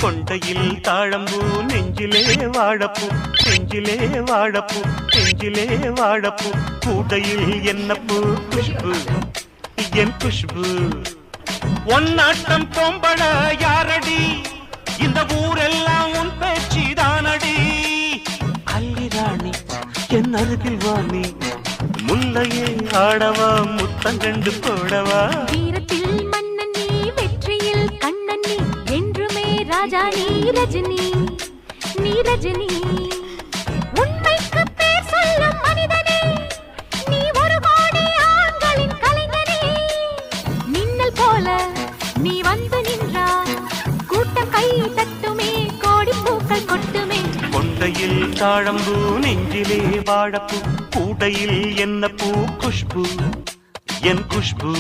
கொண்டையில் தாழம்பூ நெஞ்சிலே வாழப்பூ நெஞ்சிலே வாழப்பூ நெஞ்சிலே வாழப்பூ கூடையில் என்ன பூ குஷ்பு என் குஷ்பு ஒன்னாட்டம் பொம்பள யாரடி இந்த ஊரெல்லாம் உன் பேச்சு தானடி அல்லிராணி என் அருகில் வாணி முல்லையே ஆடவா முத்தங்கண்டு போடவா வீரத்தில் மன்னன் நீ வெற்றியில் கண்ணன் நீ என்றுமே ராஜா நீ ரஜினி நீ ரஜினி உண்மைக்கு பேர் சொல்லும் மனிதனே நீ ஒரு கோடி ஆண்களின் கலைஞனே மின்னல் போல நீ வந்து நின்றாய் கூட்டம் கை தட்டுமே கோடி பூக்கள் கொட்டுமே கொண்டையில் தாழம்பூ நெஞ்சிலே வாழப்பூ கூடையில் என்ன பூ குஷ்பு என் குஷ்பு